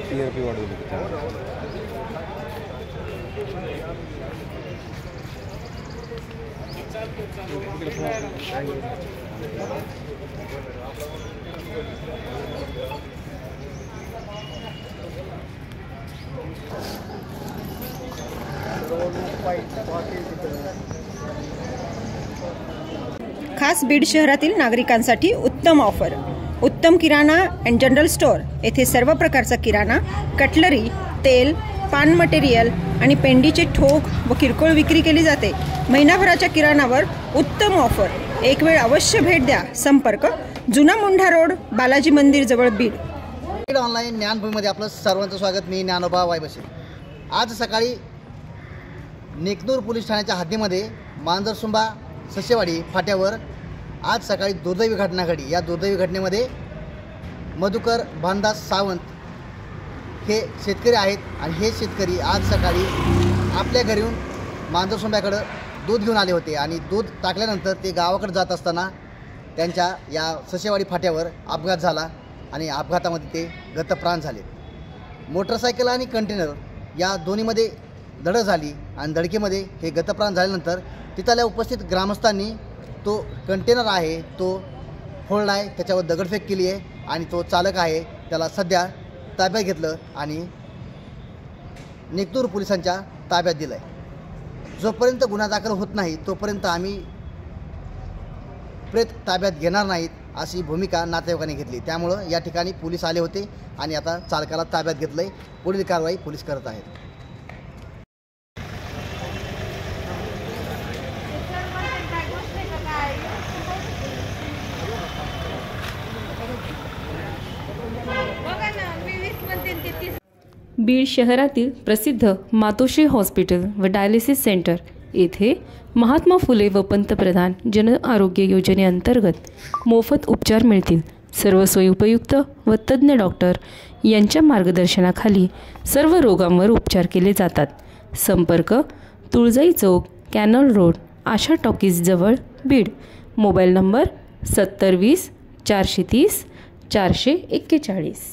TRP वाढवली खास बीड शहरातील नागरिकांसाठी उत्तम ऑफर। उत्तम किराणा अँड जनरल स्टोअर येथे सर्व प्रकारचा किराणा, कटलरी, तेल, पान मटेरियल आणि पेंडीचे ठोक व किरकोळ विक्री केली जाते। महिनाभराच्या किराणावर उत्तम ऑफर। एक वेळ अवश्य भेट द्या। संपर्क जुना मुंढा रोड, बालाजी मंदिर जवळ, बीड। ऑनलाईन ज्ञानभूमीमध्ये आपलं सर्वांचं स्वागत। मी ज्ञानोबा वायबसे। आज सकाळी नेकनूर पोलीस ठाण्याच्या हद्दीमध्ये मांजरसुंबा ससेवाडी फाट्यावर आज सकाळी दुर्दैवी घटना घडली। या दुर्दैवी घटनेमध्ये मधुकर भानदास सावंत हे शेतकरी आहेत आणि हे शेतकरी आज सकाळी आपल्या घरून मांजरसुंब्याकडे दूध घेऊन आले होते आणि दूध टाकल्यानंतर ते गावाकडे जात असताना त्यांच्या या ससेवाडी फाट्यावर अपघात झाला आणि अपघातामध्ये ते गतप्राण झाले। मोटरसायकल आणि कंटेनर या दोन्हीमध्ये धडक झाली आणि धडकेमध्ये हे गतप्राण झाल्यानंतर तिथल्या उपस्थित ग्रामस्थांनी तो कंटेनर आहे तो फोडला आहे, त्याच्यावर दगडफेक केली आहे आणि तो चालक आहे त्याला सध्या ताब्यात घेतलं आणि नेकनूर पोलिसांच्या ताब्यात दिलं आहे। जोपर्यंत गुन्हा दाखल होत नाही तोपर्यंत आम्ही प्रेत ताब्यात घेणार नाहीत अशी भूमिका नातेवाईकांनी घेतली। त्यामुळं या ठिकाणी पोलीस आले होते आणि आता चालकाला ताब्यात घेतलं आहे। पुढील कारवाई पोलीस करत आहेत। बीड शहरातील प्रसिद्ध मातोश्री हॉस्पिटल व डायलिसिस सेंटर येथे महात्मा फुले व पंतप्रधान जन आरोग्य योजनेअंतर्गत मोफत उपचार मिळतील। सर्व सोयी उपयुक्त व तज्ज्ञ डॉक्टर यांच्या मार्गदर्शनाखाली सर्व रोगांवर उपचार केले जातात। संपर्क तुळजाई चौक, कॅनल रोड, आशा टॉकीज जवळ, बीड। Mobile number 7020 430 441।